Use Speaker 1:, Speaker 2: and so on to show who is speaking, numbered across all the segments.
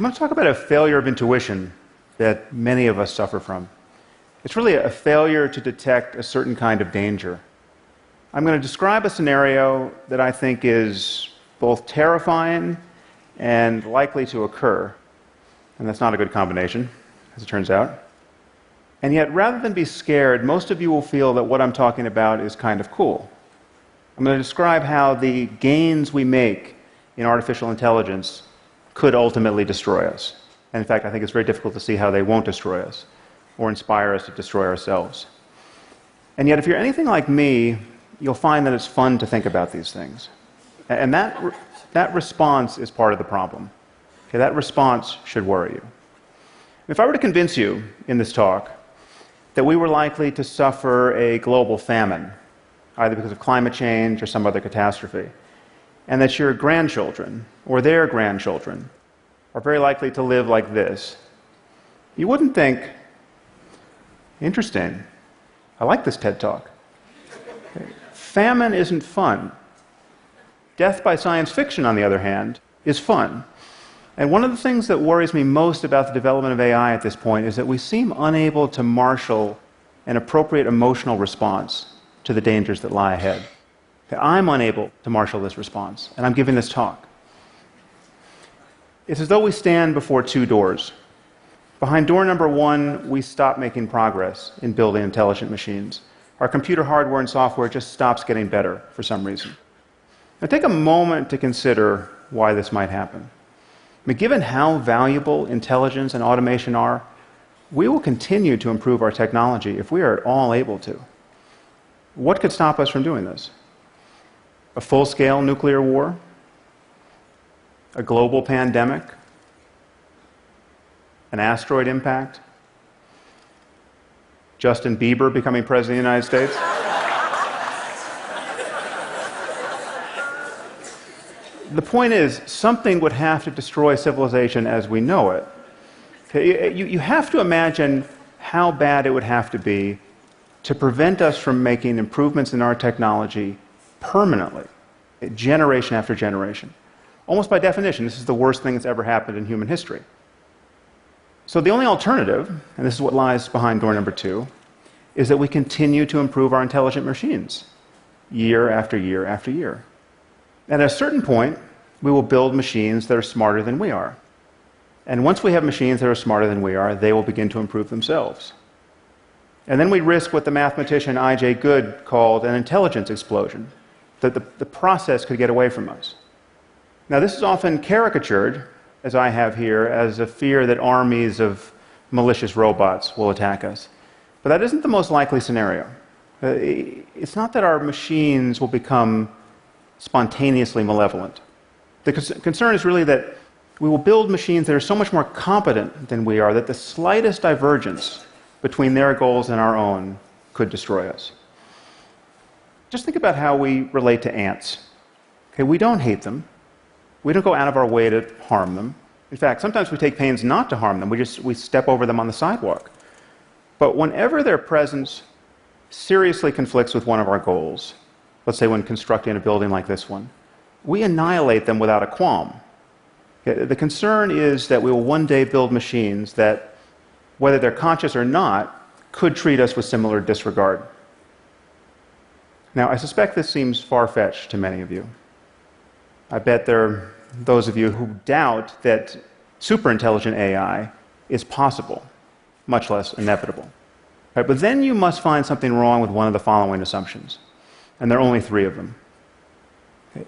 Speaker 1: going to talk about a failure of intuition that many of us suffer from. It's really a failure to detect a certain kind of danger. I'm going to describe a scenario that I think is both terrifying and likely to occur. And that's not a good combination, as it turns out. And yet, rather than be scared, most of you will feel that what I'm talking about is kind of cool. I'm going to describe how the gains we make in artificial intelligence could ultimately destroy us. And in fact, I think it's very difficult to see how they won't destroy us or inspire us to destroy ourselves. And yet, if you're anything like me, you'll find that it's fun to think about these things. And that response is part of the problem. Okay, that response should worry you. If I were to convince you in this talk that we were likely to suffer a global famine, either because of climate change or some other catastrophe, and that your grandchildren or their grandchildren are very likely to live like this, you wouldn't think, interesting, I like this TED Talk. Okay. Famine isn't fun. Death by science fiction, on the other hand, is fun. And one of the things that worries me most about the development of AI at this point is that we seem unable to marshal an appropriate emotional response to the dangers that lie ahead. I'm unable to marshal this response, and I'm giving this talk. It's as though we stand before two doors. Behind door number one, we stop making progress in building intelligent machines. Our computer hardware and software just stops getting better for some reason. Now take a moment to consider why this might happen. I mean, given how valuable intelligence and automation are, we will continue to improve our technology if we are at all able to. What could stop us from doing this? A full-scale nuclear war? A global pandemic? An asteroid impact? Justin Bieber becoming president of the United States? The point is, something would have to destroy civilization as we know it. Okay, you have to imagine how bad it would have to be to prevent us from making improvements in our technology permanently, generation after generation. Almost by definition, this is the worst thing that's ever happened in human history. So the only alternative, and this is what lies behind door number two, is that we continue to improve our intelligent machines year after year after year. And at a certain point, we will build machines that are smarter than we are. And once we have machines that are smarter than we are, they will begin to improve themselves. And then we risk what the mathematician I.J. Good called an intelligence explosion, that the process could get away from us. Now, this is often caricatured, as I have here, as a fear that armies of malicious robots will attack us. But that isn't the most likely scenario. It's not that our machines will become spontaneously malevolent. The concern is really that we will build machines that are so much more competent than we are that the slightest divergence between their goals and our own could destroy us. Just think about how we relate to ants. Okay, we don't hate them. We don't go out of our way to harm them. In fact, sometimes we take pains not to harm them. We step over them on the sidewalk. But whenever their presence seriously conflicts with one of our goals, let's say when constructing a building like this one, we annihilate them without a qualm. Okay, the concern is that we will one day build machines that, whether they're conscious or not, could treat us with similar disregard. Now, I suspect this seems far-fetched to many of you. I bet there are those of you who doubt that superintelligent AI is possible, much less inevitable. Right, but then you must find something wrong with one of the following assumptions. And there are only three of them. Okay.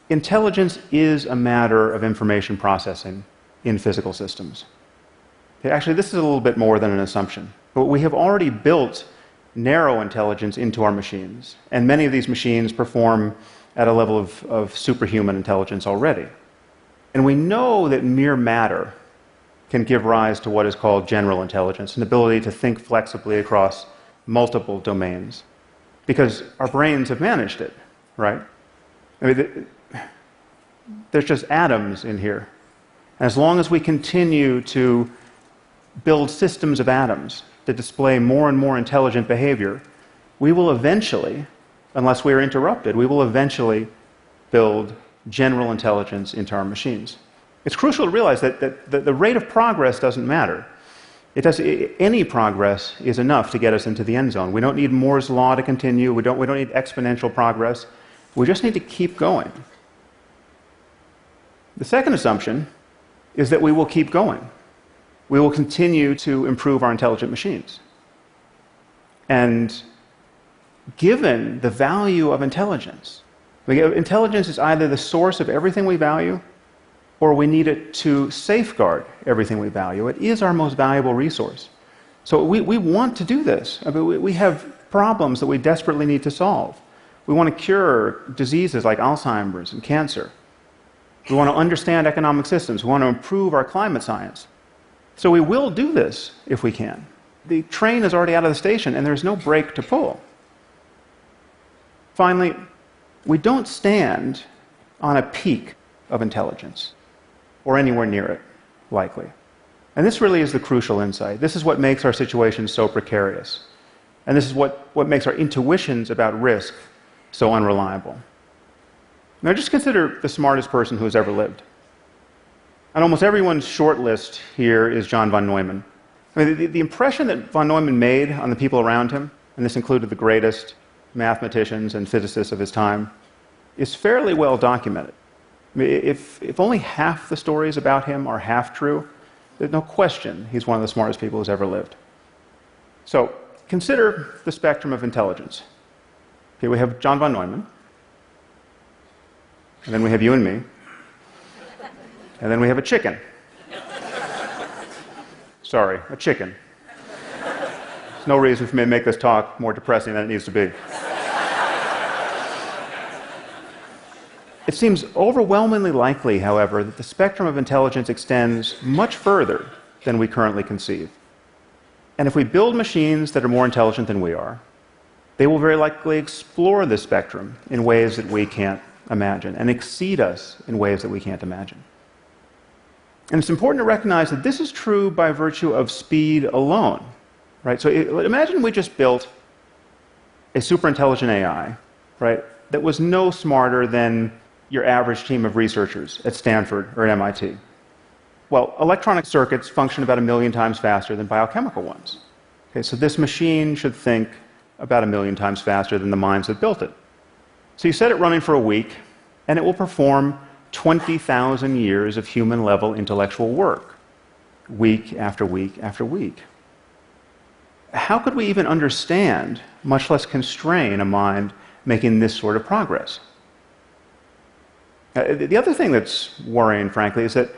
Speaker 1: Intelligence is a matter of information processing in physical systems. Okay, actually, this is a little bit more than an assumption. But we have already built narrow intelligence into our machines, and many of these machines perform at a level of superhuman intelligence already. And we know that mere matter can give rise to what is called general intelligence, an ability to think flexibly across multiple domains. Because our brains have managed it, right? I mean, there's just atoms in here. And as long as we continue to build systems of atoms that display more and more intelligent behavior, we will eventually, unless we are interrupted, we will eventually build general intelligence into our machines. It's crucial to realize that the rate of progress doesn't matter. Any progress is enough to get us into the end zone. We don't need Moore's law to continue. We don't need exponential progress. We just need to keep going. The second assumption is that we will keep going. We will continue to improve our intelligent machines. And given the value of intelligence, intelligence is either the source of everything we value, or we need it to safeguard everything we value. It is our most valuable resource. So we want to do this. I mean, we have problems that we desperately need to solve. We want to cure diseases like Alzheimer's and cancer. We want to understand economic systems. We want to improve our climate science. So we will do this if we can. The train is already out of the station, and there's no brake to pull. Finally, we don't stand on a peak of intelligence, or anywhere near it, likely. And this really is the crucial insight. This is what makes our situation so precarious. And this is what makes our intuitions about risk so unreliable. Now just consider the smartest person who has ever lived. On almost everyone's short list here is John von Neumann. I mean, the impression that von Neumann made on the people around him, and this included the greatest mathematicians and physicists of his time, is fairly well documented. I mean, if only half the stories about him are half true, there's no question he's one of the smartest people who's ever lived. So consider the spectrum of intelligence. Okay, we have John von Neumann, and then we have you and me, and then we have a chicken. Sorry, a chicken. There's no reason for me to make this talk more depressing than it needs to be. It seems overwhelmingly likely, however, that the spectrum of intelligence extends much further than we currently conceive. And if we build machines that are more intelligent than we are, they will very likely explore this spectrum in ways that we can't imagine, and exceed us in ways that we can't imagine. And it's important to recognize that this is true by virtue of speed alone. Right? So imagine we just built a superintelligent AI, right, that was no smarter than your average team of researchers at Stanford or at MIT. Well, electronic circuits function about 1 million times faster than biochemical ones. Okay, so this machine should think about 1 million times faster than the minds that built it. So you set it running for a week, and it will perform 20,000 years of human-level intellectual work, week after week after week. How could we even understand, much less constrain, a mind making this sort of progress? The other thing that's worrying, frankly, is that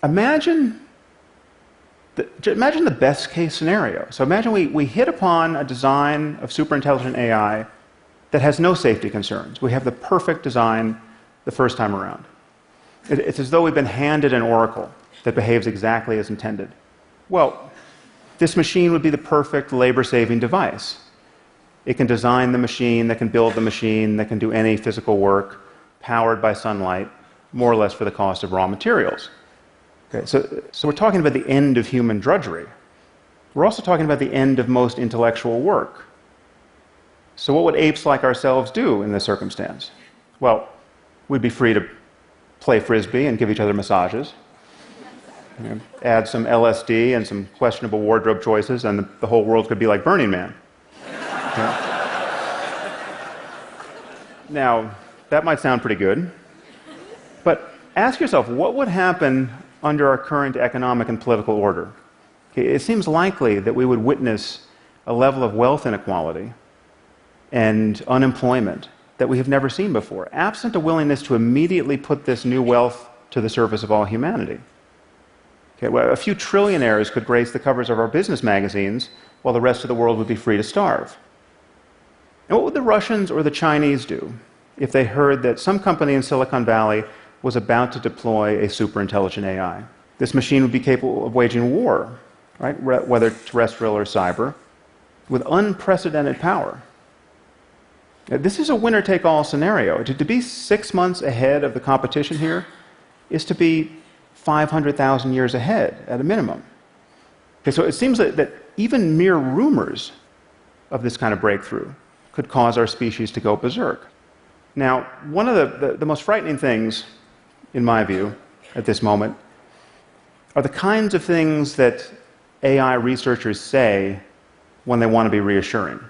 Speaker 1: imagine the best-case scenario. So imagine we hit upon a design of superintelligent AI that has no safety concerns. We have the perfect design the first time around. It's as though we've been handed an oracle that behaves exactly as intended. Well, this machine would be the perfect labor-saving device. It can design the machine, that can build the machine, that can do any physical work, powered by sunlight, more or less for the cost of raw materials. Okay, so we're talking about the end of human drudgery. We're also talking about the end of most intellectual work. So what would apes like ourselves do in this circumstance? Well, we'd be free to play frisbee and give each other massages, add some LSD and some questionable wardrobe choices, and the whole world could be like Burning Man. Okay? Now, that might sound pretty good, but ask yourself, what would happen under our current economic and political order? Okay, it seems likely that we would witness a level of wealth inequality and unemployment that we have never seen before, absent a willingness to immediately put this new wealth to the service of all humanity. Okay, well, a few trillionaires could grace the covers of our business magazines, while the rest of the world would be free to starve. And what would the Russians or the Chinese do if they heard that some company in Silicon Valley was about to deploy a superintelligent AI? This machine would be capable of waging war, right, whether terrestrial or cyber, with unprecedented power. This is a winner-take-all scenario. To be 6 months ahead of the competition here is to be 500,000 years ahead at a minimum. Okay, so it seems that even mere rumors of this kind of breakthrough could cause our species to go berserk. Now, one of the most frightening things, in my view, at this moment are the kinds of things that AI researchers say when they want to be reassuring.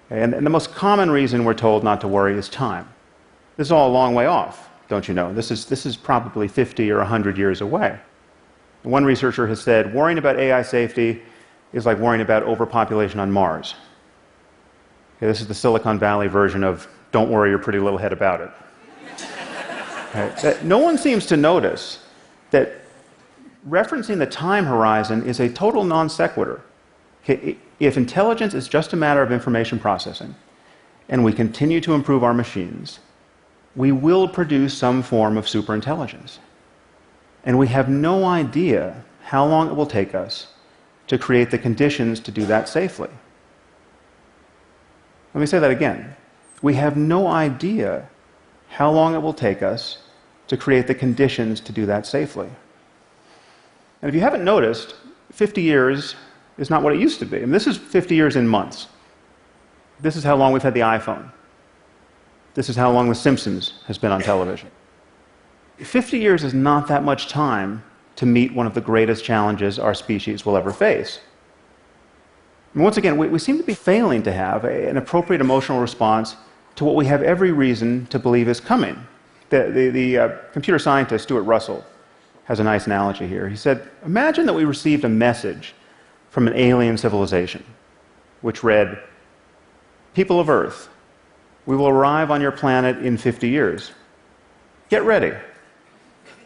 Speaker 1: And the most common reason we're told not to worry is time. This is all a long way off, don't you know? This is probably 50 or 100 years away. One researcher has said, worrying about AI safety is like worrying about overpopulation on Mars. Okay, this is the Silicon Valley version of don't worry your pretty little head about it. Okay, no one seems to notice that referencing the time horizon is a total non sequitur. Okay, if intelligence is just a matter of information processing, and we continue to improve our machines, we will produce some form of superintelligence. And we have no idea how long it will take us to create the conditions to do that safely. Let me say that again. We have no idea how long it will take us to create the conditions to do that safely. And if you haven't noticed, 50 years is not what it used to be. I mean, this is 50 years in months. This is how long we've had the iPhone. This is how long The Simpsons has been on television. 50 years is not that much time to meet one of the greatest challenges our species will ever face. And once again, we seem to be failing to have an appropriate emotional response to what we have every reason to believe is coming. The computer scientist Stuart Russell has a nice analogy here. He said, imagine that we received a message from an alien civilization, which read, "People of Earth, we will arrive on your planet in 50 years. Get ready."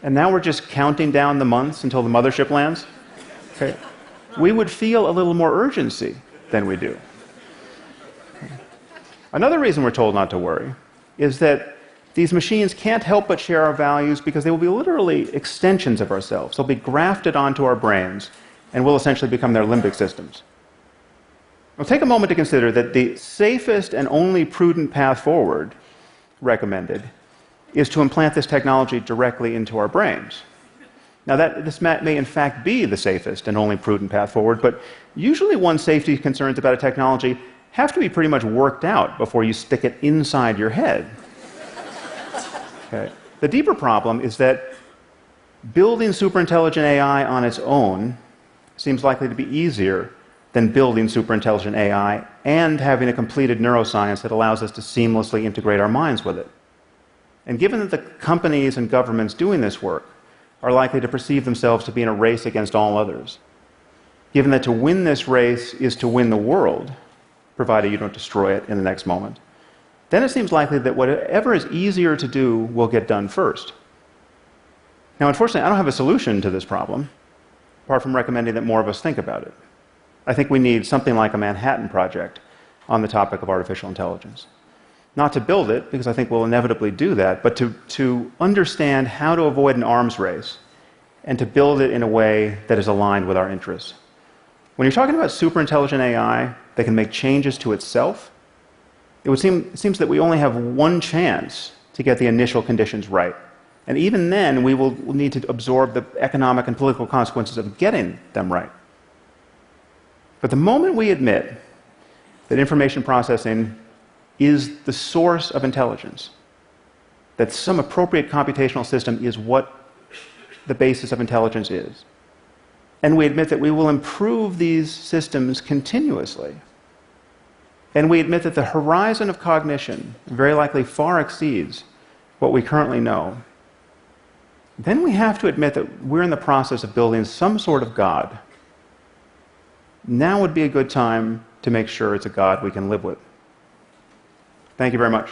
Speaker 1: And now we're just counting down the months until the mothership lands. Okay. We would feel a little more urgency than we do. Another reason we're told not to worry is that these machines can't help but share our values because they will be literally extensions of ourselves. They'll be grafted onto our brains and will essentially become their limbic systems. Now, take a moment to consider that the safest and only prudent path forward recommended is to implant this technology directly into our brains. Now, this may in fact be the safest and only prudent path forward, but usually one's safety concerns about a technology have to be pretty much worked out before you stick it inside your head. Okay. The deeper problem is that building superintelligent AI on its own seems likely to be easier than building superintelligent AI and having a completed neuroscience that allows us to seamlessly integrate our minds with it. And given that the companies and governments doing this work are likely to perceive themselves to be in a race against all others, given that to win this race is to win the world, provided you don't destroy it in the next moment, then it seems likely that whatever is easier to do will get done first. Now, unfortunately, I don't have a solution to this problem, apart from recommending that more of us think about it. I think we need something like a Manhattan Project on the topic of artificial intelligence. Not to build it, because I think we'll inevitably do that, but to understand how to avoid an arms race and to build it in a way that is aligned with our interests. When you're talking about superintelligent AI that can make changes to itself, it seems that we only have one chance to get the initial conditions right. And even then, we will need to absorb the economic and political consequences of getting them right. But the moment we admit that information processing is the source of intelligence, that some appropriate computational system is what the basis of intelligence is, and we admit that we will improve these systems continuously, and we admit that the horizon of cognition very likely far exceeds what we currently know, then we have to admit that we're in the process of building some sort of God. Now would be a good time to make sure it's a God we can live with. Thank you very much.